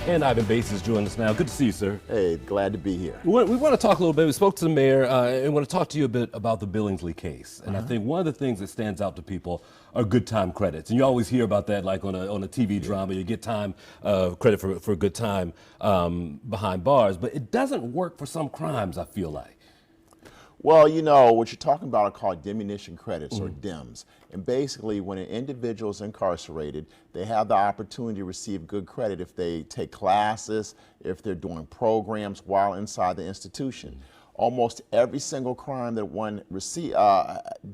And Ivan Bates is joining us now. Good to see you, sir. Hey, glad to be here. We want to talk a little bit. We spoke to the mayor and want to talk to you a bit about the Billingsley case. And I think one of the things that stands out to people are good time credits. And you always hear about that, like on a TV drama, you get time credit for good time behind bars. But it doesn't work for some crimes, I feel like. Well, you know, what you're talking about are called diminution credits, or DIMs. And basically, when an individual is incarcerated, they have the opportunity to receive good credit if they take classes, if they're doing programs while inside the institution. Almost every single crime that one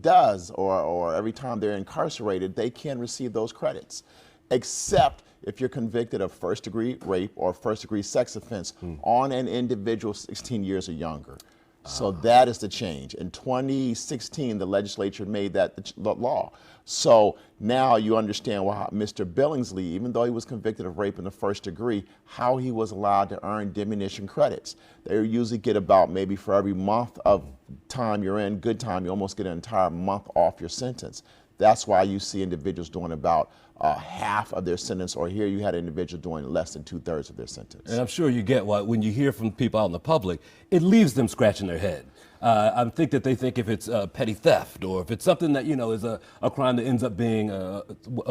does, or every time they're incarcerated, they can receive those credits, except if you're convicted of first-degree rape or first-degree sex offense on an individual 16 years or younger. So that is the change. In 2016, the legislature made that the law. So now you understand why Mr. Billingsley, even though he was convicted of rape in the first degree, how he was allowed to earn diminution credits. They usually get about, maybe for every month of time you're in, good time, you almost get an entire month off your sentence. That's why you see individuals doing about half of their sentence, or here you had an individual doing less than 2/3 of their sentence. And I'm sure you get when you hear from people out in the public, it leaves them scratching their head. I think that they think if it's petty theft or if it's something that, you know, is a crime that ends up being a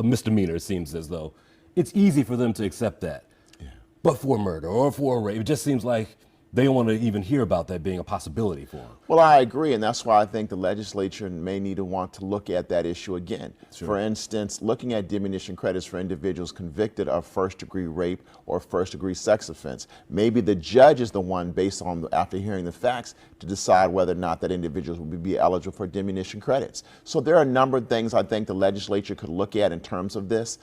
misdemeanor, it seems as though it's easy for them to accept that. Yeah. But for murder or for a rape, it just seems like they don't want to even hear about that being a possibility for them. Well, I agree, and that's why I think the legislature may need to want to look at that issue again. Sure. For instance, looking at diminution credits for individuals convicted of first-degree rape or first-degree sex offense. Maybe the judge is the one, based on after hearing the facts, to decide whether or not that individual would be eligible for diminution credits. So there are a number of things I think the legislature could look at in terms of this.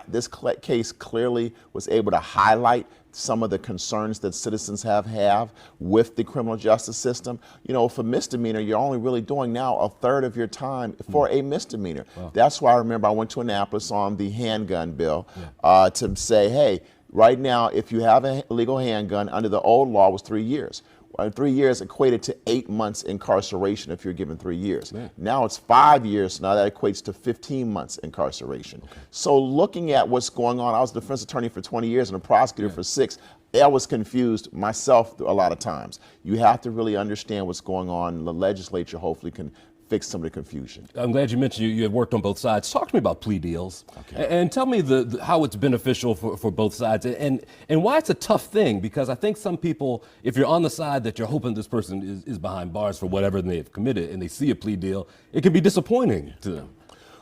This case clearly was able to highlight some of the concerns that citizens have with the criminal justice system. You know, for misdemeanor, you're only really doing now 1/3 of your time for a misdemeanor. Wow. That's why I remember I went to Annapolis on the handgun bill to say, hey, right now, if you have a legal handgun, under the old law was 3 years. 3 years equated to 8 months incarceration if you're given 3 years. Man. Now it's 5 years, so now that equates to 15 months incarceration. Okay. So looking at what's going on, I was a defense attorney for 20 years and a prosecutor for 6. I was confused myself a lot of times. You have to really understand what's going on. The legislature hopefully can fix some of the confusion. I'm glad you mentioned you have worked on both sides. Talk to me about plea deals, and tell me how it's beneficial for both sides, and why it's a tough thing, because I think some people, if you're on the side that you're hoping this person is behind bars for whatever they have committed, and they see a plea deal, it can be disappointing to them.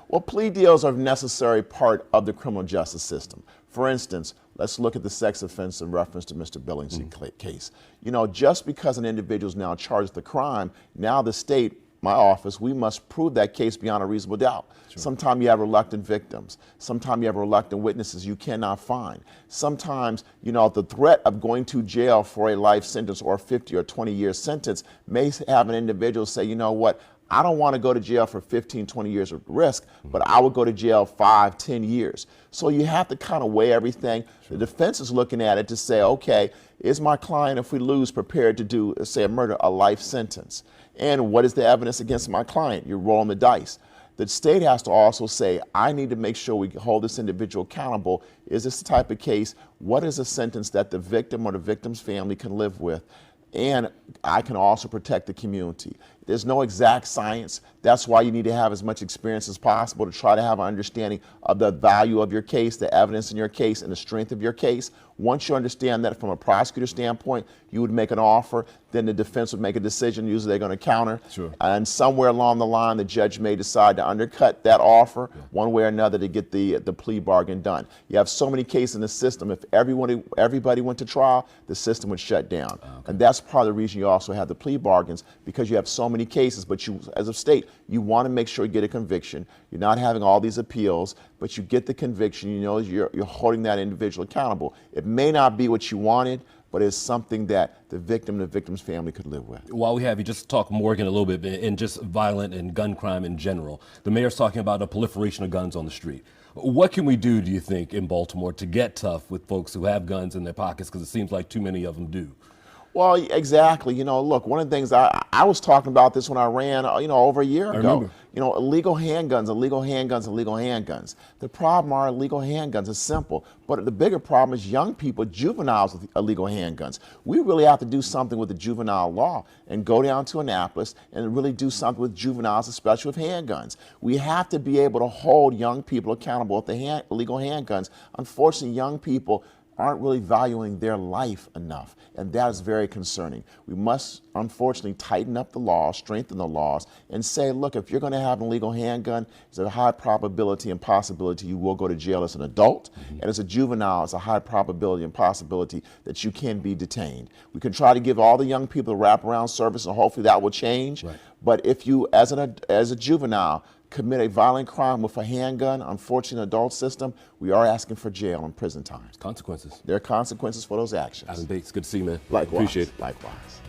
Well, plea deals are a necessary part of the criminal justice system. For instance, let's look at the sex offense in reference to Mr. Billingsley case. You know, just because an individual is now charged with the crime, now the state, my office, we must prove that case beyond a reasonable doubt. Sure. Sometimes you have reluctant victims. Sometimes you have reluctant witnesses you cannot find. Sometimes, you know, the threat of going to jail for a life sentence or 50 or 20-year sentence may have an individual say, you know what, I don't want to go to jail for 15, 20 years of risk, but I would go to jail 5, 10 years. So you have to kind of weigh everything. Sure. The defense is looking at it to say, okay, is my client, if we lose, prepared to do, say, a murder, a life sentence? And what is the evidence against my client? You're rolling the dice. The state has to also say, I need to make sure we hold this individual accountable. Is this the type of case? What is a sentence that the victim or the victim's family can live with? And I can also protect the community. There's no exact science. That's why you need to have as much experience as possible to try to have an understanding of the value of your case, the evidence in your case, and the strength of your case. Once you understand that from a prosecutor standpoint, you would make an offer, then the defense would make a decision. Usually they're going to counter. Sure. And somewhere along the line, the judge may decide to undercut that offer one way or another to get the plea bargain done. You have so many cases in the system. If everybody went to trial, the system would shut down. And that's part of the reason you also have the plea bargains, because you have so many cases, but you, as a state, you want to make sure you get a conviction. You're not having all these appeals, but you get the conviction. You know you're holding that individual accountable. It may not be what you wanted, but it's something that the victim and the victim's family could live with. While we have you, just talk Morgan a little bit and just violent and gun crime in general. The mayor's talking about a proliferation of guns on the street. What can we do, you think, in Baltimore to get tough with folks who have guns in their pockets, because it seems like too many of them do? Well, exactly. You know, look, one of the things I was talking about this when I ran, over a year ago. remember. You know, illegal handguns, illegal handguns, illegal handguns. The problem are illegal handguns is simple, but the bigger problem is young people, juveniles with illegal handguns. We really have to do something with the juvenile law and go down to Annapolis and really do something with juveniles, especially with handguns. We have to be able to hold young people accountable with the illegal handguns. Unfortunately, young people aren't really valuing their life enough, and that is very concerning. We must, unfortunately, tighten up the laws, strengthen the laws, and say, look, if you're going to have an illegal handgun, there's a high probability and possibility you will go to jail as an adult, and as a juvenile, it's a high probability and possibility that you can be detained. We can try to give all the young people the wraparound service, and hopefully that will change. Right. But if you, as a juvenile, commit a violent crime with a handgun, unfortunately, in the adult system, we are asking for jail and prison time. Consequences. There are consequences for those actions. Adam Bates, good to see you, man. Likewise. Appreciate it. Likewise.